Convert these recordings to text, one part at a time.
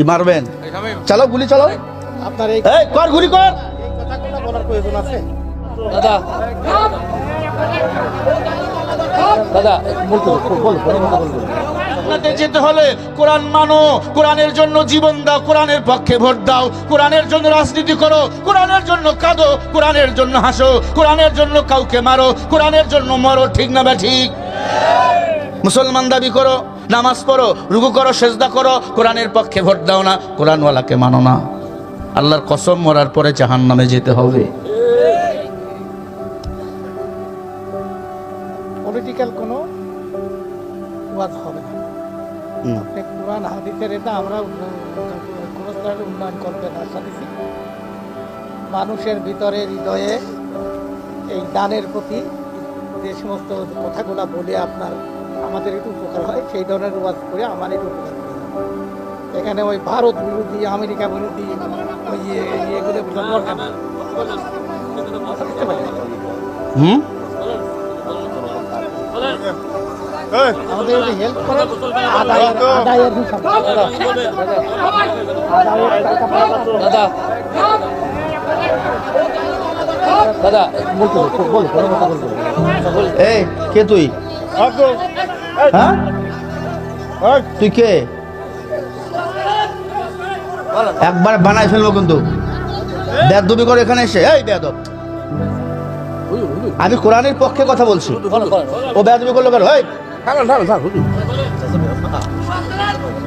কি মারবেন? চলো গুলি চালাও। আপনার এই কর গুলি কর। কথাগুলো বলার প্রয়োজন আছে? দাদা দাদা আপনাদের যেতে হলে কোরআন মানো, কোরআনের জন্য জীবন দাও, কোরআনের পক্ষে ভোট দাও, কোরআনের জন্য রাজনীতি করো, কোরআনের জন্য কাঁদো, কোরআনের জন্য হাসো, কোরআনের জন্য কাউকে মারো, কোরআনের জন্য মরো। ঠিক না বা ঠিক? মুসলমান দাবি করো, নামাজ পড়ো, রুকু করো, সেজদা করো, কোরআনের পক্ষে ভোট দাও না, কোরআনওয়ালাকে মানো না, আল্লাহর কসম মরার পরে জাহান্নামে যেতে হবে। পলিটিক্যাল কোনো ওয়াজ হবে না। আপনি কোরআন হাদিসের এটা আমরা কোনো স্তরে উন্নয়ন করবেন আশা দিচ্ছি। মানুষের ভিতরে হৃদয়ে এই দানের প্রতি যে সমস্ত কথাগুলো বলে আপনার আমাদের একটু উপকার হয়, সেই ধরনের ওয়াজ করে আমার একটু উপকার করে। এখানে ওই ভারত বিরোধী, আমেরিকা বিরোধী ওই ইয়েগুলো বোঝার দরকার নেই। আমাদের যদি হেল্প করে আদায়ের হিসাব দাদা দাদা এই কে তুই? হ্যাঁ তুই কে? একবার বানাই ফেলবো কিন্তু। বেয়াদবি করে এখানে এসে। এই বেয়াদব, আমি কোরআনের পক্ষে কথা বলছি, ও বেয়াদবি করলো কেন? এই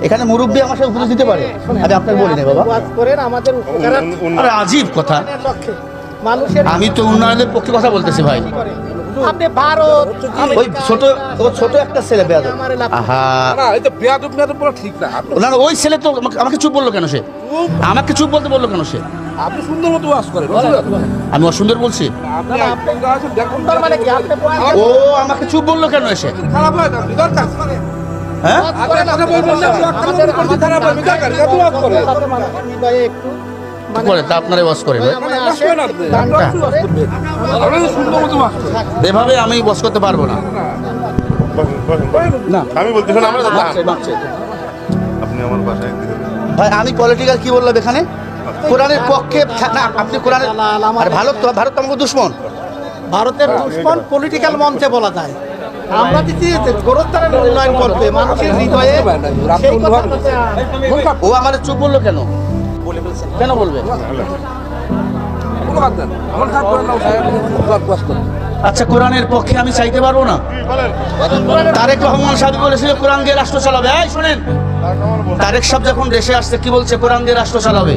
এখানে মুরব্বী আমার সাথে উপদেশ দিতে পারে, আমি আপনাকে বলি না বাবা। ওয়াজ করেন আমাদের উপকার। আরে আজীব কথা। মানুষের আমি তো উন্নয়নের পক্ষে কথা বলতেছি ভাই। আপনি ভারত ওই ছোট একটা ছেলে বেয়াদব। আহা না এটা বেয়াদব বেয়াদব বলা ঠিক না। না না, ওই ছেলে তো আমাকে চুপ বললো কেন? সে আমাকে চুপ বলতে বললো কেন? সে আপনি সুন্দর মতো ওয়াজ করেন। আমি অসুন্দর বলছি? আপনি আছে দেখুন তার মানে কি আপনি ও আমাকে চুপ বললো কেন এসে? খারাপ হয় না দরকার। হ্যাঁ আগে কথা বলবেন না, আমাদের করতে খারাপ হয় দরকার। কত ওয়াজ করে মানুষের হৃদয়ে একটু করে তা আপনারা বস করে ভাই। আসবেন আপনি আপনি সুন্দর মতো ওয়াজ করেন। এভাবে আমি বস করতে পারবো না। না আমি বলতেছি না, আমরা আপনি আমার বাসায় দিতে ভাই, আমি পলিটিক্যাল কি বললাম এখানে? কোরআনের পক্ষে না, আপনি কোরআনের। আর ভারত তো আমাকে দুশ্মন। ভারতের দুশ্মন পলিটিক্যাল মঞ্চে বলা যায়। আমরা দিচ্ছি গোরস্থানের উন্নয়ন করবে মানুষের হৃদয়ে সেই কথা। ও আমার চুপ বললো কেন? কেন বলবে? কোনো বাদ দেন, আমার খারাপ করেন না, ওয়াজ করেন। আচ্ছা, কোরআনের পক্ষে আমি চাইতে পারবো না? তারেক রহমান সাহেব বলেছিল কোরআন দিয়ে রাষ্ট্র চালাবে। এই শোনেন, তারেক সাহেব যখন দেশে আসছে কি বলছে? কোরআন দিয়ে রাষ্ট্র চালাবে।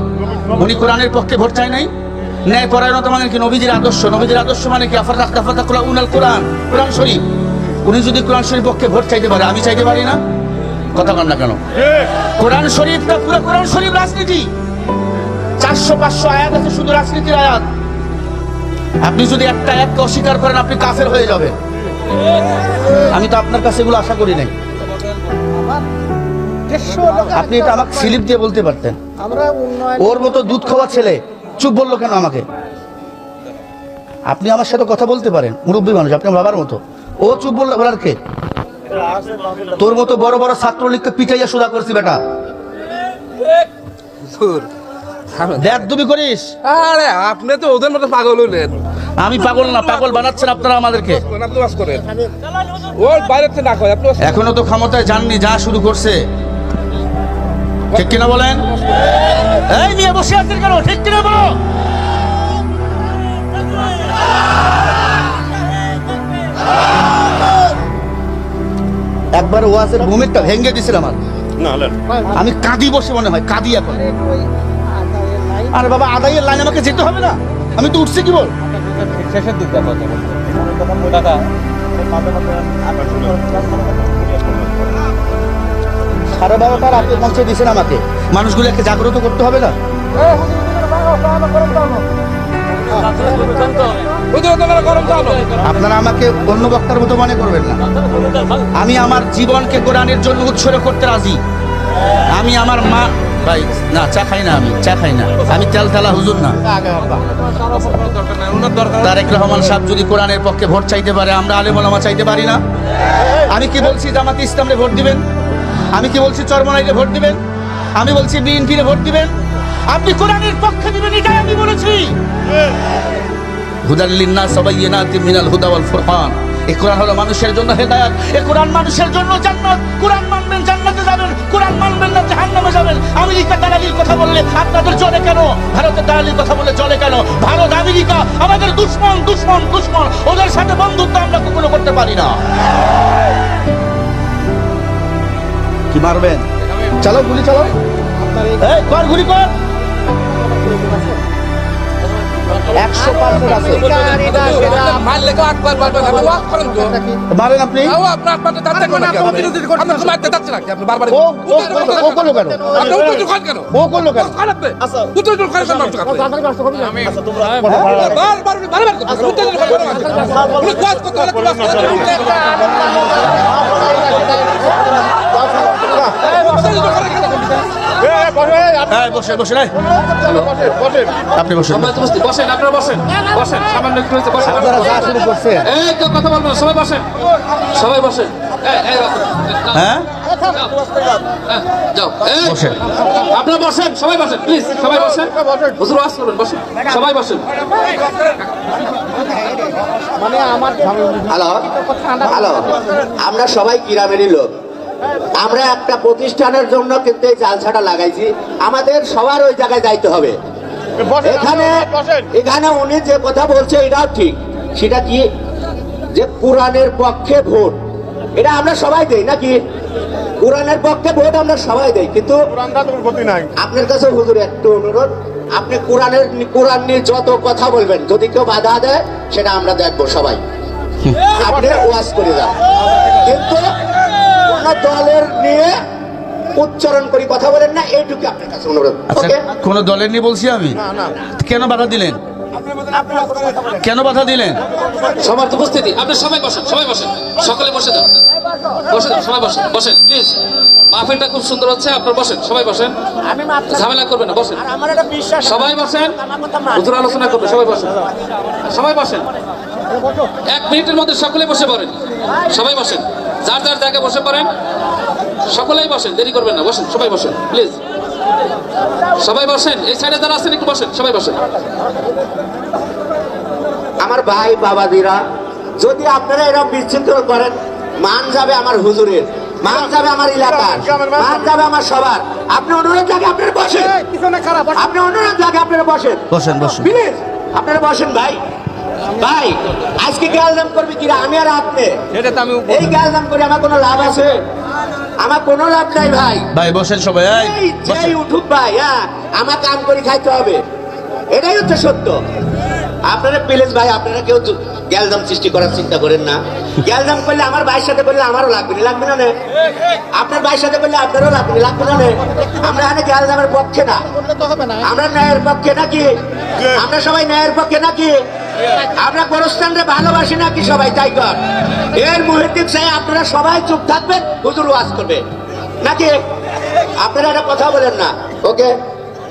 উনি কোরআনের পক্ষে ভোট চাই নাই। ন্যায় পরায়ণতা মানে কি? নবীজির আদর্শ। নবীজির আদর্শ মানে কি? কোরআন, কোরআন শরীফ। উনি যদি কোরআন শরীফ পক্ষে ভোট চাইতে পারে, আমি চাইতে পারি না? কথা কন না কেন? কোরআন শরীফটা পুরো কোরআন শরীফ রাজনীতি। 400-500 আয়াত আছে, শুধু রাজনীতির আয়াত। আপনি যদি একটা আয়াতকে অস্বীকার করেন, আপনি কাফের হয়ে যাবেন। আমি তো আপনার কাছে এগুলো আশা করি নাই। আপনি এটা আমাকে স্লিপ দিয়ে বলতে পারতেন। আমরা উন্নয়ন ওর মতো দুধ খাওয়া ছেলে চুপ বললো কেন আমাকে? আপনি আমার সাথে কথা বলতে পারেন, মুরব্বী মানুষ, আপনি আমার বাবার মতো। ও চুপ বললো বলার কে? তোর মতো বড় বড় ছাত্রলীগকে পিটাইয়া সোজা করছি বেটা। বেয়াদবি করিস? আরে আপনি তো ওদের মতো পাগল হইলেন। আমি পাগল না, পাগল বানাচ্ছেন আপনারা আমাদেরকে। আপনি ওয়াজ করেন, ওর বাইরে থেকে না কয় আপনি ওয়াজ করেন। এখনো তো ক্ষমতায় যাননি, যা শুরু করছে। ঠিক কিনা বলেন? এই নিয়ে বসে আছেন কেন? ঠিক কিনা বলো? একবার ওয়াজের ভূমিকটা ভেঙে দিছিল আমার। না হলেন আমি কাঁদি বসে, মনে হয় কাঁদি এখন। আরে বাবা, আদায়ের লাইন আমাকে যেতে হবে না? আমি তো উঠছি কি বল? শেষের দিক কথা দাদা সাড়ে 12টার আপনি পৌঁছে দিয়েছেন আমাকে। মানুষগুলোকে জাগ্রত করতে হবে না? আপনারা আমাকে অন্য বক্তার মতো মনে করবেন না। আমি আমার জীবনকে কোরআনের জন্য উৎসর্গ করতে রাজি। আমি আমার মা ভাই না, চা খাই না, আমি চা খাই না, আমি তেল তেলা হুজুর না। তারেক রহমান সাহেব যদি কোরআনের পক্ষে ভোট চাইতে পারে, আমরা আলেম ওলামা চাইতে পারি না? আমি কি বলছি জামাতে ইসলামে ভোট দিবেন? আমি কি বলছি চরমনাইলে ভোট দিবেন? আমি বলছি বিএনপির ভোট দিবেন, আপনি কোরআনের পক্ষে দিবেন, এটাই আমি বলেছি। হুদাল লিন্নাস ওয়া বাইয়িনাতিন মিনাল হুদা ওয়াল ফুরকান, এই কোরআন হলো মানুষের জন্য হেদায়েত, এই কোরআন মানুষের জন্য জান্নাত। কোরআন মানবেন জান্নাতে যাবেন, কোরআন মানবেন না জাহান্নামে যাবেন। আমেরিকা দালালির কথা বললে আপনাদের চলে কেন? ভারতের দালালির কথা বললে চলে কেন? ভারত আমেরিকা আমাদের দুশমন, দুশমন, দুশমন। ওদের সাথে বন্ধুত্ব আমরা কখনো করতে পারি না। কি মারবেন? চালাও, গুলি চালাও। এই কর, গুলি কর। 100% আছে। মারলে তো একবার বারবার আপনি ওয়াক করেন তো। মারেন আপনি। তাও আপনার আপনার দাঁত দেখবেন নাকি? আপনি তো মারতে চাচ্ছেন নাকি? আপনি বারবার ও করলো কেন? আপনি উত্তেজিত খান কেন? ও করলো কেন? খান আপনি। উত্তেজিত খান কেন আপনি? বারবার কথা বলেন। উত্তেজিত খান কেন? উনি ক্লাস করতে হলে ক্লাস করেন। উত্তেজিত খান কেন? এই বসে বসে নাই, আপনি বসেন। বসেন, আপনারা বসেন, বসেন, সামান্য একটু হয়েছে, বসেন। আপনারা যা শুরু করছেন, এই কেউ কথা বলবেন না, সবাই বসেন, সবাই বসেন। এই রাখুন। হ্যাঁ যাও, এই বসেন। আপনারা বসেন, সবাই বসেন, প্লিজ, সবাই বসেন। হুজুর ওয়াজ করবেন, বসেন, সবাই বসেন। হ্যালো হ্যালো, আমরা সবাই গ্রামেরই লোক। আমরা একটা প্রতিষ্ঠানের জন্য কিন্তু এই জালসাটা লাগাইছি, আমাদের সবার ওই জায়গায় যাইতে হবে। এখানে উনি যে কথা বলছে এটাও ঠিক। সেটা কি যে কোরআনের পক্ষে ভোট, এটা আমরা সবাই দেই নাকি? কোরআনের পক্ষে ভোট আমরা সবাই দেই, কিন্তু আপনার কাছে হুজুর একটু অনুরোধ, আপনি কোরআন নিয়ে যত কথা বলবেন, যদি কেউ বাধা দেয় সেটা আমরা দেখবো সবাই। আপনি ওয়াজ করে যান, কিন্তু কোন দলের নিয়ে উচ্চারণ করে কথা বলেন না, এইটুকু আপনার কাছে অনুরোধ। আচ্ছা, ওকে? কোন দলের নিয়ে বলছি আমি? কেন বাধা দিলেন? কেন বাধা দিলেন? সবার উপস্থিতি, আপনি সবাই বসেন, সবাই বসেন, সকলে বসে যান, বসে যান, সবাই বসেন, বসেন প্লিজ। মাহফিলটা খুব সুন্দর হচ্ছে, আপনারা বসেন, সবাই বসেন, ঝামেলা করবেন না, বসেন, সবাই বসেন। হুজুর আলোচনা করবে, সবাই বসেন, সবাই বসেন। 1 মিনিটের মধ্যে সকলে বসে পড়েন, সবাই বসেন, যার যার জায়গায় বসে পড়েন, সকলেই বসেন, দেরি করবেন না, বসেন, সবাই বসেন প্লিজ, সবাই বসেন। এই সাইডে যারা আছেন একটু বসেন, সবাই বসেন। আমার ভাই বাবাদিরা, যদি আপনারা এরকম বিচ্ছিন্ন করেন, মান যাবে আমার হুজুরের, মান যাবে আমার এলাকার, মান যাবে আমার সবার। আপনি অনুরোধ জায়গায় আপনারা বসেন, আপনি অনুরোধ জায়গায় আপনারা বসেন, বসেন বসেন। প্লিজ আপনারা বসেন। ভাই ভাই, আজকে গ্যালজাম করবে কিরা? আমি আর আপনি। এই গ্যালজাম করে আমার কোনো লাভ আছে? আমার কোনো লাভ নাই ভাই। ভাই বসেন সবাই। এই যেই উঠুক ভাই, হ্যাঁ, আমার কাম করে খাইতে হবে, এটাই হচ্ছে সত্য। আপনারা প্লিজ ভাই, আপনারা কেউ গ্যালজাম সৃষ্টি করার চিন্তা করেন না। গ্যালজাম করলে আমার ভাইয়ের সাথে করলে আমারও লাগবে না, লাগবে না নে? আপনার ভাইয়ের সাথে করলে আপনারও লাগবে না, লাগবে না নে? আমরা এখানে গ্যালজামের পক্ষে না, আমরা ন্যায়ের পক্ষে নাকি? আমরা সবাই ন্যায়ের পক্ষে নাকি? আমরা গোরস্থানরে ভালোবাসি নাকি সবাই? তাই কর। এর মুহূর্তে চাই আপনারা সবাই চুপ থাকবেন, হুজুর ওয়াজ করবে নাকি? আপনারা একটা কথা বলেন না। ওকে,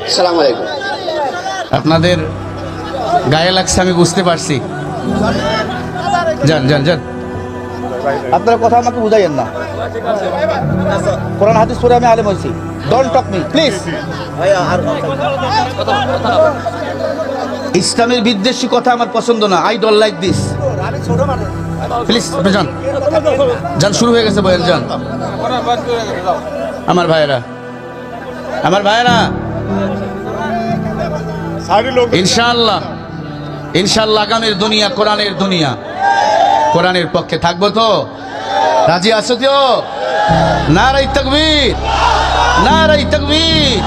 আসসালামু আলাইকুম। আপনাদের গায়ে লাগছে আমি বুঝতে পারছি। যান যান যান, আপনারা কথা আমাকে বুঝাইয়েন না। কোরআন হাদিস পড়ে আমি আলেম হয়েছি। Don't talk me please. ইসলামের বিদ্বেষী কথা আমার পছন্দ না। I don't like this. Please আপনি যান, যান, শুরু হয়ে গেছে বয়ান, যান। আমার ভাইয়েরা, আমার ভাইয়েরা, ইনশাআল্লাহ ইনশাআল্লাহ আগামীর দুনিয়া কোরআনের দুনিয়া। কোরআনের পক্ষে থাকবো তো? রাজি আছো তো? নারায়ে তাকবীর, নারায়ে তাকবীর।